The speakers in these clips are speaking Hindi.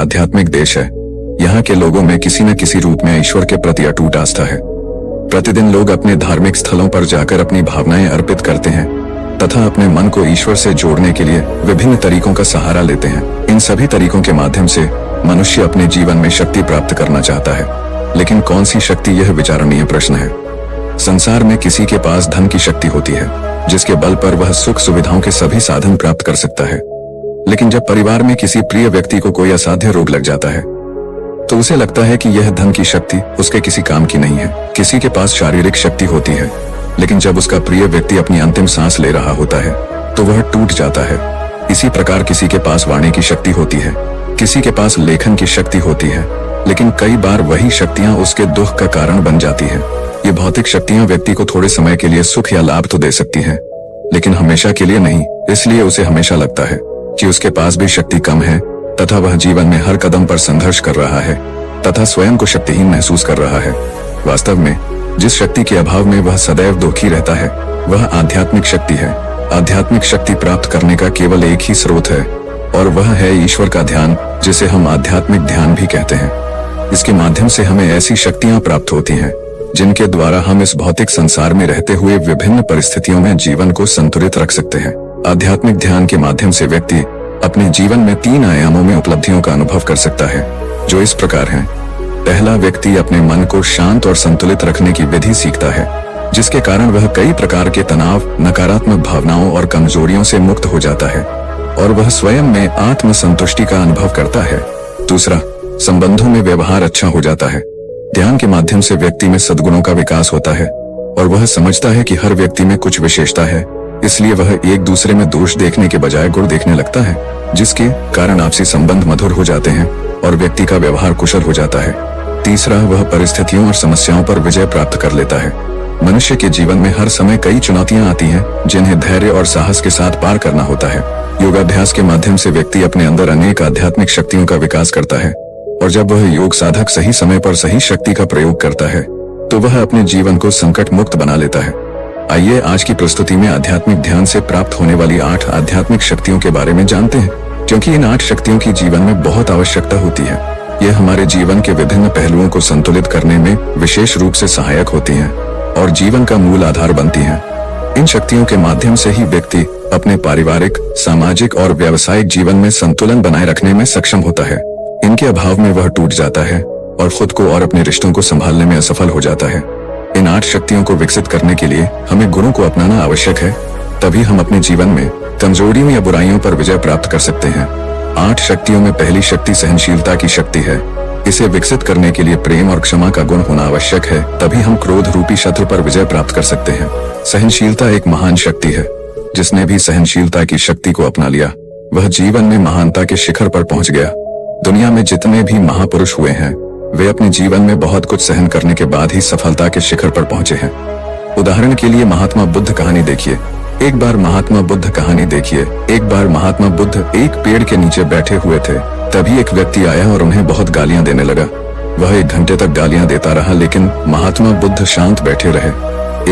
आध्यात्मिक देश है। यहाँ के लोगों में किसी न किसी रूप में ईश्वर के प्रति अटूट आस्था है। प्रतिदिन लोग अपने धार्मिक स्थलों पर जाकर अपनी भावनाएं अर्पित करते हैं तथा अपने मन को ईश्वर से जोड़ने के लिए विभिन्न तरीकों का सहारा लेते हैं। इन सभी तरीकों के माध्यम से मनुष्य अपने जीवन में शक्ति प्राप्त करना चाहता है, लेकिन कौन सी शक्ति, यह विचारणीय प्रश्न है। संसार में किसी के पास धन की शक्ति होती है, जिसके बल पर वह सुख सुविधाओं के सभी साधन प्राप्त कर सकता है। लेकिन जब परिवार में किसी प्रिय व्यक्ति को कोई असाध्य रोग लग जाता है तो उसे लगता है कि यह धन की शक्ति उसके किसी काम की नहीं है। किसी के पास शारीरिक शक्ति होती है, लेकिन जब उसका प्रिय व्यक्ति अपनी अंतिम सांस ले रहा होता है तो वह टूट जाता है। इसी प्रकार किसी के पास वाणी की शक्ति होती है, किसी के पास लेखन की शक्ति होती है, लेकिन कई बार वही शक्तियां उसके दुख का कारण बन जाती है। ये भौतिक शक्तियां व्यक्ति को थोड़े समय के लिए सुख या लाभ तो दे सकती हैं, लेकिन हमेशा के लिए नहीं। इसलिए उसे हमेशा लगता है कि उसके पास भी शक्ति कम है तथा वह जीवन में हर कदम पर संघर्ष कर रहा है तथा स्वयं को शक्तिहीन महसूस कर रहा है। वास्तव में जिस शक्ति के अभाव में वह सदैव दुखी रहता है वह आध्यात्मिक शक्ति है। आध्यात्मिक शक्ति प्राप्त करने का केवल एक ही स्रोत है और वह है ईश्वर का ध्यान, जिसे हम आध्यात्मिक ध्यान भी कहते हैं। इसके माध्यम से हमें ऐसी शक्तियां प्राप्त होती हैं जिनके द्वारा हम इस भौतिक संसार में रहते हुए विभिन्न परिस्थितियों में जीवन को संतुलित रख सकते हैं। आध्यात्मिक ध्यान के माध्यम से व्यक्ति अपने जीवन में 3 आयामों में उपलब्धियों का अनुभव कर सकता है, जो इस प्रकार हैं। पहला, व्यक्ति अपने मन को शांत और संतुलित रखने की विधि सीखता है, जिसके कारण वह कई प्रकार के तनाव, नकारात्मक भावनाओं और कमजोरियों से मुक्त हो जाता है और वह स्वयं में आत्म संतुष्टि का अनुभव करता है। दूसरा, संबंधों में व्यवहार अच्छा हो जाता है। ध्यान के माध्यम से व्यक्ति में सद्गुणों का विकास होता है और वह समझता है कि हर व्यक्ति में कुछ विशेषता है, इसलिए वह एक दूसरे में दोष देखने के बजाय गुण देखने लगता है, जिसके कारण आपसी संबंध मधुर हो जाते हैं और व्यक्ति का व्यवहार कुशल हो जाता है। तीसरा, वह परिस्थितियों और समस्याओं पर विजय प्राप्त कर लेता है। मनुष्य के जीवन में हर समय कई चुनौतियां आती हैं, जिन्हें धैर्य और साहस के साथ पार करना होता है। योगाभ्यास के माध्यम से व्यक्ति अपने अंदर अनेक आध्यात्मिक शक्तियों का विकास करता है और जब वह योग साधक सही समय पर सही शक्ति का प्रयोग करता है तो वह अपने जीवन को संकट मुक्त बना लेता है। आइए आज की प्रस्तुति में आध्यात्मिक ध्यान से प्राप्त होने वाली 8 आध्यात्मिक शक्तियों के बारे में जानते हैं, क्योंकि इन 8 शक्तियों की जीवन में बहुत आवश्यकता होती है। यह हमारे जीवन के विभिन्न पहलुओं को संतुलित करने में विशेष रूप से सहायक होती हैं और जीवन का मूल आधार बनती हैं। इन शक्तियों के माध्यम से ही व्यक्ति अपने पारिवारिक, सामाजिक और व्यावसायिक जीवन में संतुलन बनाए रखने में सक्षम होता है। इनके अभाव में वह टूट जाता है और खुद को और अपने रिश्तों को संभालने में असफल हो जाता है। इन 8 शक्तियों को विकसित करने के लिए हमें गुणों को अपनाना आवश्यक है, तभी हम अपने जीवन में कमजोरियों या बुराइयों पर विजय प्राप्त कर सकते हैं। 8 शक्तियों में पहली शक्ति सहनशीलता की शक्ति है। इसे विकसित करने के लिए प्रेम और क्षमा का गुण होना आवश्यक है, तभी हम क्रोध रूपी शत्रु पर विजय प्राप्त कर सकते हैं। सहनशीलता एक महान शक्ति है। जिसने भी सहनशीलता की शक्ति को अपना लिया वह जीवन में महानता के शिखर पर पहुंच गया। दुनिया में जितने भी महापुरुष हुए हैं वे अपने जीवन में बहुत कुछ सहन करने के बाद ही सफलता के शिखर पर पहुंचे हैं। उदाहरण के लिए महात्मा बुद्ध कहानी देखिए। एक बार महात्मा बुद्ध एक पेड़ के नीचे बैठे हुए थे। तभी एक व्यक्ति आया और उन्हें बहुत गालियां देने लगा। वह 1 घंटे तक गालियां देता रहा, लेकिन महात्मा बुद्ध शांत बैठे रहे।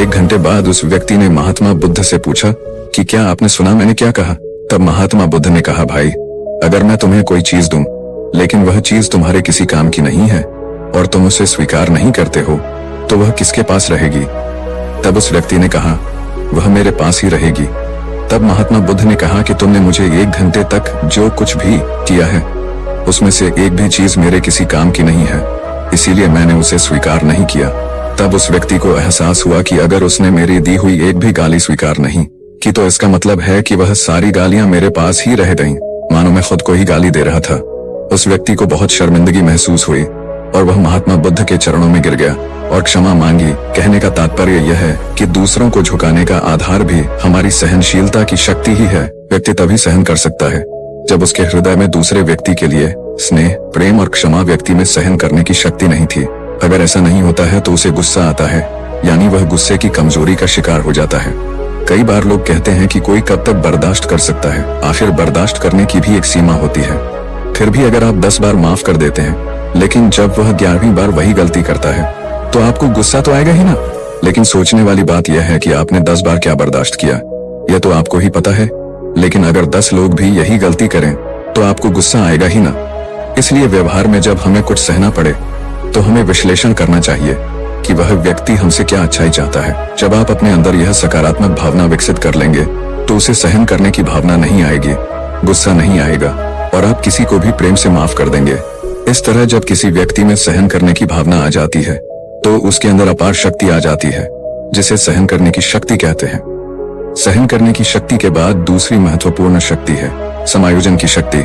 1 घंटे बाद उस व्यक्ति ने महात्मा बुद्ध से पूछा कि क्या आपने सुना मैंने क्या कहा? तब महात्मा बुद्ध ने कहा, भाई, अगर मैं तुम्हें कोई चीज दूं लेकिन वह चीज तुम्हारे किसी काम की नहीं है और तुम उसे स्वीकार नहीं करते हो तो वह किसके पास रहेगी? तब उस व्यक्ति ने कहा, वह मेरे पास ही रहेगी। तब महात्मा बुद्ध ने कहा कि तुमने मुझे 1 घंटे तक जो कुछ भी किया है उसमें से एक भी चीज मेरे किसी काम की नहीं है, इसीलिए मैंने उसे स्वीकार नहीं किया। तब उस व्यक्ति को एहसास हुआ कि अगर उसने मेरी दी हुई एक भी गाली स्वीकार नहीं की तो इसका मतलब है कि वह सारी गालियां मेरे पास ही रह गईं, मानो मैं खुद को ही गाली दे रहा था। उस व्यक्ति को बहुत शर्मिंदगी महसूस हुई और वह महात्मा बुद्ध के चरणों में गिर गया और क्षमा मांगी। कहने का तात्पर्य यह है कि दूसरों को झुकाने का आधार भी हमारी सहनशीलता की शक्ति ही है। व्यक्ति तभी सहन कर सकता है जब उसके हृदय में दूसरे व्यक्ति के लिए स्नेह, प्रेम और क्षमा व्यक्ति में सहन करने की शक्ति नहीं थी। अगर ऐसा नहीं होता है तो उसे गुस्सा आता है, यानी वह गुस्से की कमजोरी का शिकार हो जाता है। कई बार लोग कहते हैं कि कोई कब तक बर्दाश्त कर सकता है। आखिर बर्दाश्त करने की भी एक सीमा होती है। फिर भी अगर आप 10 बार माफ कर देते हैं लेकिन जब वह 11वीं बार वही गलती करता है तो आपको गुस्सा तो आएगा ही ना। लेकिन सोचने वाली बात यह है कि आपने 10 बार क्या बर्दाश्त किया, यह तो आपको ही पता है। लेकिन अगर 10 लोग भी यही गलती करें तो आपको गुस्सा आएगा ही ना। इसलिए व्यवहार में जब हमें कुछ सहना पड़े तो हमें विश्लेषण करना चाहिए कि वह व्यक्ति हमसे क्या अच्छाई चाहता है। जब आप अपने अंदर यह सकारात्मक भावना विकसित कर लेंगे तो उसे सहन करने की भावना नहीं आएगी, गुस्सा नहीं आएगा और आप किसी को भी प्रेम से माफ कर देंगे। इस तरह जब किसी व्यक्ति में सहन करने की भावना आ जाती है तो उसके अंदर अपार शक्ति आ जाती है, जिसे सहन करने की शक्ति कहते हैं। सहन करने की शक्ति के बाद दूसरी महत्वपूर्ण शक्ति है समायोजन की शक्ति।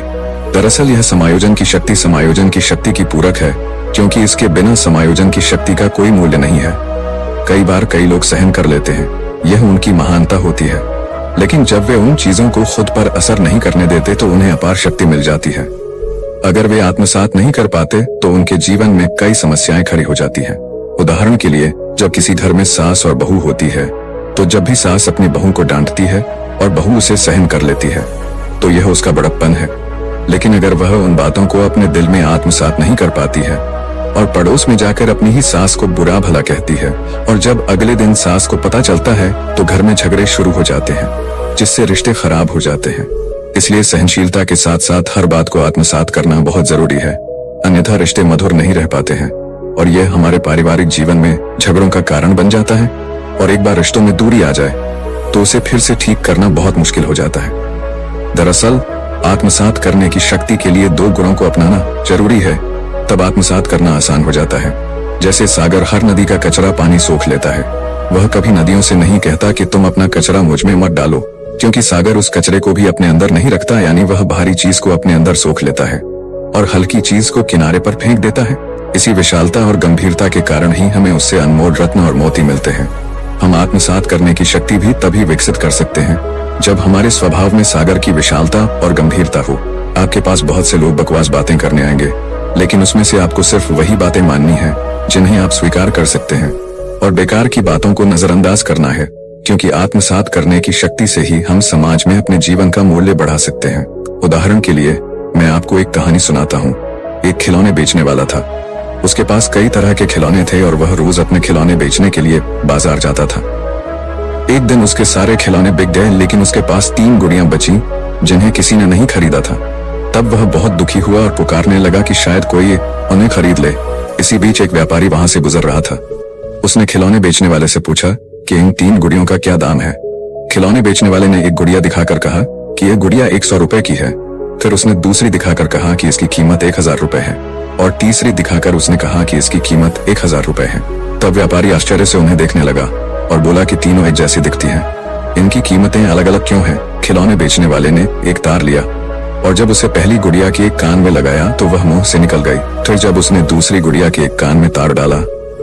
दरअसल यह समायोजन की शक्ति की पूरक है, क्योंकि इसके बिना समायोजन की शक्ति का कोई मूल्य नहीं है। कई बार कई लोग सहन कर लेते हैं, यह उनकी महानता होती है, लेकिन जब वे उन चीजों को खुद पर असर नहीं करने देते तो उन्हें अपार शक्ति मिल जाती है। अगर वे आत्मसात नहीं कर पाते तो उनके जीवन में कई समस्याएं खड़ी हो जाती हैं। उदाहरण के लिए, जब किसी घर में सास और बहू होती है तो जब भी सास अपनी बहू को डांटती है और बहू उसे सहन कर लेती है तो यह उसका बड़प्पन है। लेकिन अगर वह उन बातों को अपने दिल में आत्मसात नहीं कर पाती है और पड़ोस में जाकर अपनी ही सास को बुरा भला कहती है और जब अगले दिन सास को पता चलता है तो घर में झगड़े शुरू हो जाते हैं, जिससे रिश्ते खराब हो जाते हैं। इसलिए सहनशीलता के साथ साथ हर बात को आत्मसात करना बहुत जरूरी है, अन्यथा रिश्ते मधुर नहीं रह पाते हैं और यह हमारे पारिवारिक जीवन में झगड़ों का कारण बन जाता है। और एक बार रिश्तों में दूरी आ जाए तो उसे फिर से ठीक करना बहुत मुश्किल हो जाता है। दरअसल आत्मसात करने की शक्ति के लिए 2 गुणों को अपनाना जरूरी है, तब आत्मसात करना आसान हो जाता है। जैसे सागर हर नदी का कचरा पानी सोख लेता है, वह कभी नदियों से नहीं कहता कि तुम अपना कचरा मुझ में मत डालो, क्योंकि सागर उस कचरे को भी अपने अंदर नहीं रखता, यानी वह भारी चीज को अपने अंदर सोख लेता है और हल्की चीज को किनारे पर फेंक देता है। इसी विशालता और गंभीरता के कारण ही हमें उससे अनमोल रत्न और मोती मिलते हैं। हम आत्मसात करने की शक्ति भी तभी विकसित कर सकते हैं जब हमारे स्वभाव में सागर की विशालता और गंभीरता हो। आपके पास बहुत से लोग बकवास बातें करने आएंगे, लेकिन उसमें से आपको सिर्फ वही बातें माननी है जिन्हें आप स्वीकार कर सकते हैं और बेकार की बातों को नजरअंदाज करना है, क्योंकि आत्मसात करने की शक्ति से ही हम समाज में अपने जीवन का मूल्य बढ़ा सकते हैं। उदाहरण के लिए मैं आपको एक कहानी सुनाता हूँ। एक खिलौने बेचने वाला था, उसके पास कई तरह के खिलौने थे और वह रोज अपने खिलौने बेचने के लिए बाजार जाता था। एक दिन उसके सारे खिलौने बिक गए, लेकिन उसके पास 3 गुड़ियां बची जिन्हें किसी ने नहीं खरीदा था। तब वह बहुत दुखी हुआ और पुकारने लगा कि शायद कोई उन्हें खरीद ले। इसी बीच एक व्यापारी वहां से गुजर रहा था। उसने खिलौने बेचने वाले से पूछा कि इन 3 गुड़ियों का क्या दाम है। खिलौने बेचने वाले ने एक गुड़िया दिखाकर कहा कि यह गुड़िया 100 रुपए की है। फिर उसने दूसरी दिखाकर कहा कि इसकी कीमत 1000 रुपए है और तीसरी दिखाकर उसने कहा कि इसकी कीमत 1000 रुपए है। तब व्यापारी आश्चर्य से उन्हें देखने लगा और बोला कि तीनों एक जैसी दिखती हैं, इनकी कीमतें अलग अलग क्यों हैं? खिलौने बेचने वाले ने एक तार लिया और जब उसे पहली गुड़िया के एक कान में लगाया तो वह मुंह से निकल गई। फिर जब उसने दूसरी गुड़िया के एक कान में तार डाला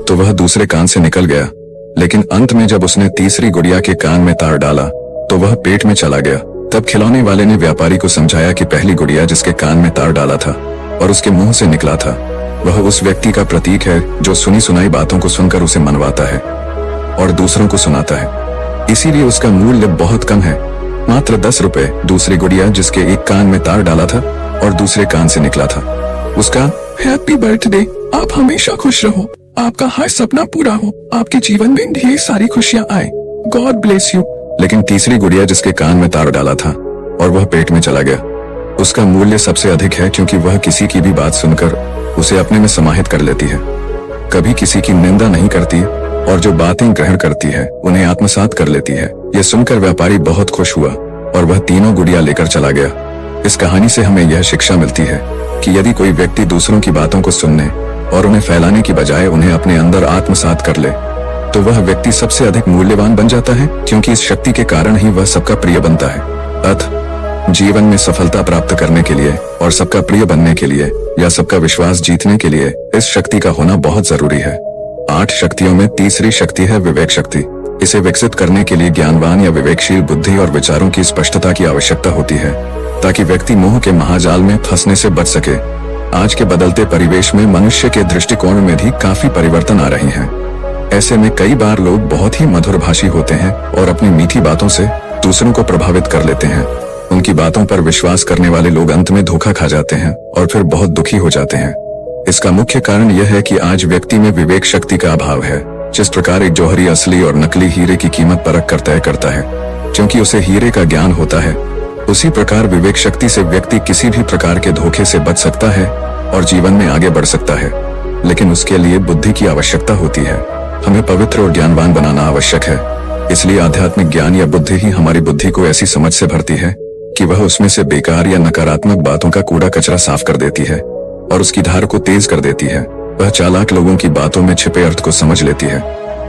तो वह दूसरे कान से निकल गया, लेकिन अंत में जब उसने तीसरी गुड़िया के कान में तार डाला तो वह पेट में चला गया। तब खिलौने वाले ने व्यापारी को समझाया कि पहली गुड़िया जिसके कान में तार डाला था और उसके मुंह से निकला था, वह उस व्यक्ति का प्रतीक है जो सुनी सुनाई बातों को सुनकर उसे मनवाता है और दूसरों को सुनाता है। इसीलिए उसका मूल्य बहुत कम है, मात्र 10 रुपए। दूसरी गुड़िया जिसके एक कान में तार डाला था और दूसरे कान से निकला था, उसका हैप्पी बर्थडे, आप हमेशा खुश रहो, आपका हर सपना पूरा हो, आपके जीवन में ढेर सारी खुशियां आए, गॉड ब्लेस यू। लेकिन तीसरी गुड़िया जिसके कान में तार डाला था और वह पेट में चला गया, उसका मूल्य सबसे अधिक है, क्योंकि वह किसी की भी बात सुनकर उसे अपने में समाहित कर लेती है, कभी किसी की निंदा नहीं करती और जो बातें ग्रहण करती है उन्हें आत्मसात कर लेती है। यह सुनकर व्यापारी बहुत खुश हुआ और वह तीनों गुड़िया लेकर चला गया। इस कहानी से हमें यह शिक्षा मिलती है कि यदि कोई व्यक्ति दूसरों की बातों को सुनने और उन्हें फैलाने की बजाय उन्हें अपने अंदर आत्मसात कर ले तो वह व्यक्ति सबसे अधिक मूल्यवान बन जाता है, क्योंकि इस शक्ति के कारण ही वह सबका प्रिय बनता है। अतः जीवन में सफलता प्राप्त करने के लिए और सबका प्रिय बनने के लिए या सबका विश्वास जीतने के लिए इस शक्ति का होना बहुत जरूरी है। 8 शक्तियों में तीसरी शक्ति है विवेक शक्ति। इसे विकसित करने के लिए ज्ञानवान या विवेकशील बुद्धि और विचारों की स्पष्टता की आवश्यकता होती है, ताकि व्यक्ति मोह के महाजाल में फंसने से बच सके। आज के बदलते परिवेश में मनुष्य के दृष्टिकोण में भी काफी परिवर्तन आ रहे हैं। ऐसे में कई बार लोग बहुत ही मधुरभाषी होते हैं और अपनी मीठी बातों से दूसरों को प्रभावित कर लेते हैं। उनकी बातों पर विश्वास करने वाले लोग अंत में धोखा खा जाते हैं और फिर बहुत दुखी हो जाते हैं। इसका मुख्य कारण यह है कि आज व्यक्ति में विवेक शक्ति का अभाव है। जिस प्रकार एक जौहरी असली और नकली हीरे की कीमत परख कर तय करता है, क्योंकि उसे हीरे का ज्ञान होता है, उसी प्रकार विवेक शक्ति से व्यक्ति किसी भी प्रकार के धोखे से बच सकता है और जीवन में आगे बढ़ सकता है, लेकिन उसके लिए बुद्धि की आवश्यकता होती है। हमें पवित्र और ज्ञानवान बनाना आवश्यक है। इसलिए आध्यात्मिक ज्ञान या बुद्धि ही हमारी बुद्धि को ऐसी समझ से भरती है कि वह उसमें से बेकार या नकारात्मक बातों का कूड़ा कचरा साफ कर देती है और उसकी धार को तेज कर देती है। वह चालाक लोगों की बातों में छिपे अर्थ को समझ लेती है।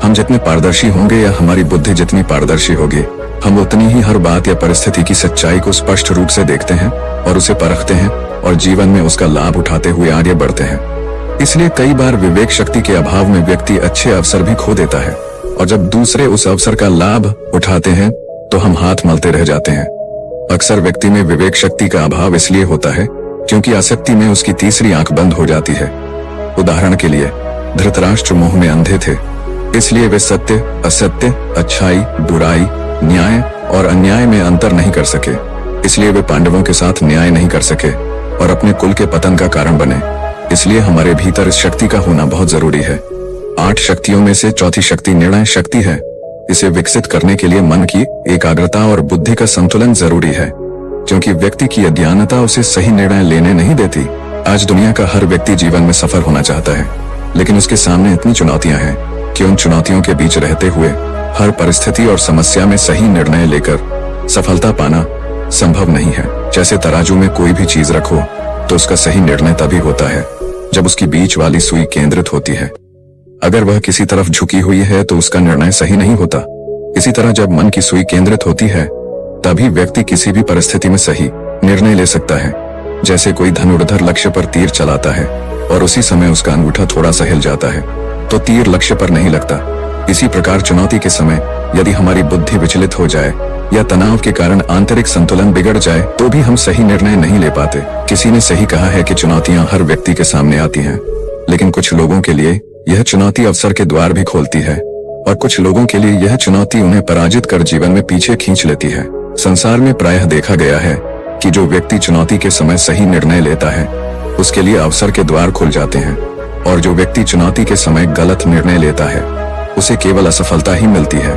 हम जितने पारदर्शी होंगे या हमारी बुद्धि जितनी पारदर्शी होगी, हम उतनी ही हर बात या परिस्थिति की सच्चाई को स्पष्ट रूप से देखते हैं और उसे परखते हैं और जीवन में उसका लाभ उठाते हुए आगे बढ़ते हैं। इसलिए कई बार विवेक शक्ति के अभाव में व्यक्ति अच्छे अवसर भी खो देता है, और जब दूसरे उस अवसर का लाभ उठाते हैं तो हम हाथ मलते रह जाते हैं। अक्सर व्यक्ति में विवेक शक्ति का अभाव इसलिए होता है क्योंकि आसक्ति में उसकी तीसरी आंख बंद हो जाती है। उदाहरण के लिए, धृतराष्ट्र मोह में अंधे थे, इसलिए वे सत्य, असत्य, अच्छाई, बुराई, न्याय और अन्याय में अंतर नहीं कर सके। इसलिए वे पांडवों के साथ न्याय नहीं कर सके और अपने कुल के पतन का कारण बने। इसलिए हमारे भीतर इस शक्ति का होना बहुत जरूरी है। 8 शक्तियों में से चौथी शक्ति निर्णय शक्ति है। इसे विकसित करने के लिए मन की एकाग्रता और बुद्धि का संतुलन जरूरी है, क्योंकि व्यक्ति की अज्ञानता उसे सही निर्णय लेने नहीं देती। आज दुनिया का हर व्यक्ति जीवन में सफल होना चाहता है, लेकिन उसके सामने इतनी चुनौतियां हैं कि उन चुनौतियों के बीच रहते हुए हर परिस्थिति और समस्या में सही निर्णय लेकर सफलता पाना संभव नहीं है। जैसे तराजू में कोई भी चीज रखो तो उसका सही निर्णय तभी होता है जब उसकी बीच वाली सुई केंद्रित होती है। अगर वह किसी तरफ झुकी हुई है तो उसका निर्णय सही नहीं होता। इसी तरह जब मन की सुई केंद्रित होती है तभी व्यक्ति किसी भी परिस्थिति में सही निर्णय ले सकता है। जैसे कोई धनुर्धर लक्ष्य पर तीर चलाता है और उसी समय उसका अंगूठा थोड़ा सा हिल जाता है तो तीर लक्ष्य पर नहीं लगता। इसी प्रकार चुनौती के समय यदि हमारी बुद्धि विचलित हो जाए या तनाव के कारण आंतरिक संतुलन बिगड़ जाए तो भी हम सही निर्णय नहीं ले पाते। किसी ने सही कहा है कि चुनौतियां हर व्यक्ति के सामने आती हैं, लेकिन कुछ लोगों के लिए यह चुनौती अवसर के द्वार भी खोलती है और कुछ लोगों के लिए यह चुनौती उन्हें पराजित कर जीवन में पीछे खींच लेती है। संसार में प्रायः देखा गया है कि जो व्यक्ति चुनौती के समय सही निर्णय लेता है उसके लिए अवसर के द्वार खुल जाते हैं, और जो व्यक्ति चुनौती के समय गलत निर्णय लेता है उसे केवल असफलता ही मिलती है।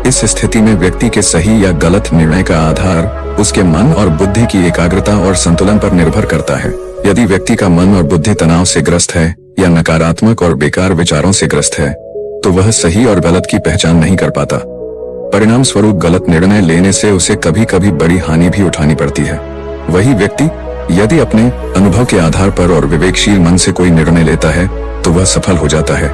इस स्थिति में व्यक्ति के सही या गलत निर्णय का आधार उसके मन और बुद्धि की एकाग्रता और संतुलन पर निर्भर करता है। यदि व्यक्ति का मन और बुद्धि तनाव से ग्रस्त है या नकारात्मक और बेकार विचारों से ग्रस्त है तो वह सही और गलत की पहचान नहीं कर पाता। परिणाम स्वरूप गलत निर्णय लेने से उसे कभी कभी बड़ी हानि भी उठानी पड़ती है। वही व्यक्ति यदि अपने अनुभव के आधार पर और विवेकशील मन से कोई निर्णय लेता है तो वह सफल हो जाता है।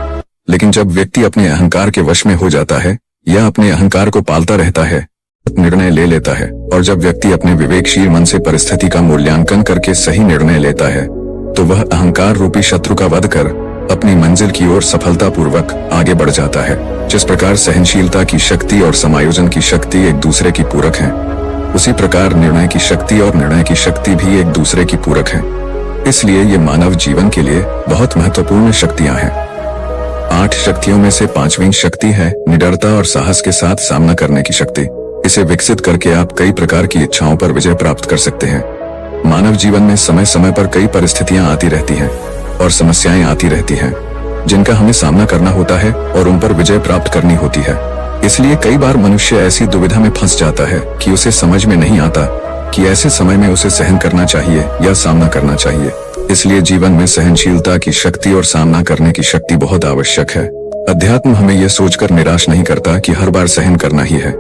लेकिन जब व्यक्ति अपने अहंकार के वश में हो जाता है या अपने अहंकार को पालता रहता है, निर्णय ले लेता है, और जब व्यक्ति अपने विवेकशील मन से परिस्थिति का मूल्यांकन करके सही निर्णय लेता है तो वह अहंकार रूपी शत्रु का वध कर अपनी मंजिल की ओर सफलतापूर्वक आगे बढ़ जाता है। जिस प्रकार सहनशीलता की शक्ति और समायोजन की शक्ति एक दूसरे की पूरक हैं, उसी प्रकार निर्णय की शक्ति और निर्णय की शक्ति भी एक दूसरे की पूरक हैं। इसलिए ये मानव जीवन के लिए बहुत महत्वपूर्ण शक्तियां हैं। 8 शक्तियों में से 5वीं शक्ति है निडरता और साहस के साथ सामना करने की शक्ति। इसे विकसित करके आप कई प्रकार की इच्छाओं पर विजय प्राप्त कर सकते हैं। मानव जीवन में समय समय पर कई परिस्थितियां आती रहती हैं और समस्याएं आती रहती हैं जिनका हमें सामना करना होता है और उन पर विजय प्राप्त करनी होती है। इसलिए कई बार मनुष्य ऐसी दुविधा में फंस जाता है कि उसे समझ में नहीं आता कि ऐसे समय में उसे सहन करना चाहिए या सामना करना चाहिए। इसलिए जीवन में सहनशीलता की शक्ति और सामना करने की शक्ति बहुत आवश्यक है। अध्यात्म हमें यह सोचकर निराश नहीं करता कि हर बार सहन करना ही है,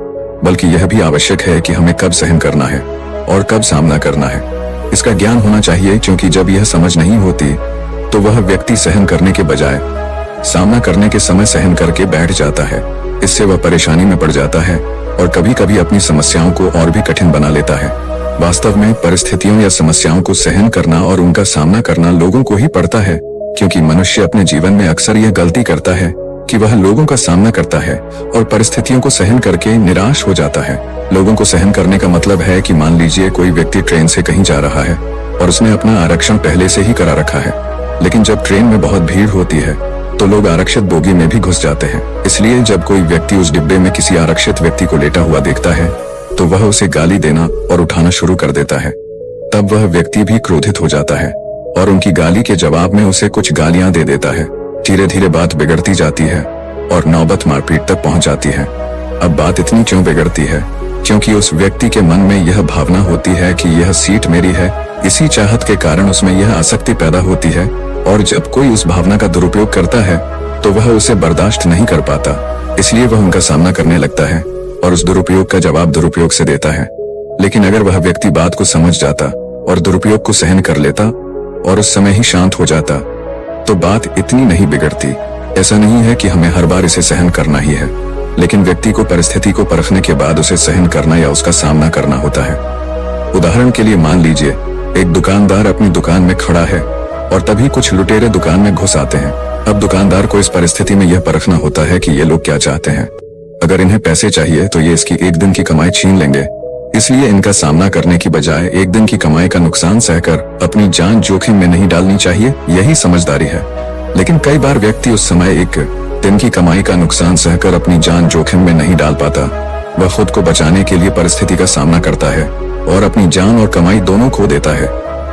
बल्कि यह भी आवश्यक है कि हमें कब सहन करना है और कब सामना करना है। इसका ज्ञान होना चाहिए, क्योंकि जब यह समझ नहीं होती तो वह व्यक्ति सहन करने के बजाय सामना करने के समय सहन करके बैठ जाता है। इससे वह परेशानी में पड़ जाता है और कभी कभी अपनी समस्याओं को और भी कठिन बना लेता है। वास्तव में परिस्थितियों या समस्याओं को सहन करना और उनका सामना करना लोगों को ही पड़ता है, क्योंकि मनुष्य अपने जीवन में अक्सर यह गलती करता है कि वह लोगों का सामना करता है और परिस्थितियों को सहन करके निराश हो जाता है। लोगों को सहन करने का मतलब है कि मान लीजिए कोई व्यक्ति ट्रेन से कहीं जा रहा है और उसने अपना आरक्षण पहले से ही करा रखा है, लेकिन जब ट्रेन में बहुत भीड़ होती है तो लोग आरक्षित बोगी में भी घुस जाते हैं। इसलिए जब कोई व्यक्ति उस डिब्बे में किसी आरक्षित व्यक्ति को लेटा हुआ देखता है तो वह उसे गाली देना और उठाना शुरू कर देता है। तब वह व्यक्ति भी क्रोधित हो जाता है और उनकी गाली के जवाब में उसे कुछ गालियां दे देता है। धीरे धीरे बात बिगड़ती जाती है और नौबत मारपीट तक पहुंच जाती है। अब बात इतनी क्यों बिगड़ती है? क्योंकि उस व्यक्ति के मन में यह भावना होती है कि यह सीट मेरी है। इसी चाहत के कारण उसमें यह आसक्ति पैदा होती है, और जब कोई उस भावना का दुरुपयोग करता है तो वह उसे बर्दाश्त नहीं कर पाता, इसलिए वह उनका सामना करने लगता है और उस दुरुपयोग का जवाब दुरुपयोग से देता है। लेकिन अगर वह व्यक्ति बात को समझ जाता और दुरुपयोग को सहन कर लेता और उस समय ही शांत हो जाता तो बात इतनी नहीं बिगड़ती। ऐसा नहीं है कि हमें हर बार इसे सहन करना ही है, लेकिन व्यक्ति को परिस्थिति को परखने के बाद उसे सहन करना या उसका सामना करना होता है। उदाहरण के लिए मान लीजिए एक दुकानदार अपनी दुकान में खड़ा है और तभी कुछ लुटेरे दुकान में घुस आते हैं। अब दुकानदार को इस परिस्थिति में यह परखना होता है कि ये लोग क्या चाहते हैं। अगर इन्हें पैसे चाहिए तो ये इसकी एक दिन की कमाई छीन लेंगे, इसलिए इनका सामना करने की बजाय एक दिन की कमाई का नुकसान सहकर अपनी जान जोखिम में नहीं डालनी चाहिए, यही समझदारी है। लेकिन कई बार व्यक्ति उस समय एक दिन की कमाई का नुकसान सहकर अपनी जान जोखिम में नहीं डाल पाता। वह खुद को बचाने के लिए परिस्थिति का सामना करता है और अपनी जान और कमाई दोनों खो देता है।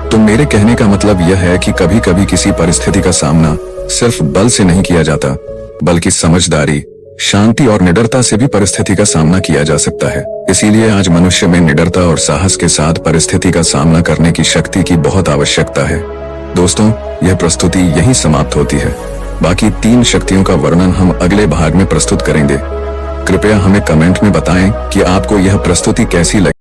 तो मेरे कहने का मतलब यह है कि कभी कभी किसी परिस्थिति का सामना सिर्फ बल से नहीं किया जाता, बल्कि समझदारी, शांति और निडरता से भी परिस्थिति का सामना किया जा सकता है। इसीलिए आज मनुष्य में निडरता और साहस के साथ परिस्थिति का सामना करने की शक्ति की बहुत आवश्यकता है। दोस्तों, यह प्रस्तुति यहीं समाप्त होती है। बाकी 3 शक्तियों का वर्णन हम अगले भाग में प्रस्तुत करेंगे। कृपया हमें कमेंट में बताएं कि आपको यह प्रस्तुति कैसी लगी।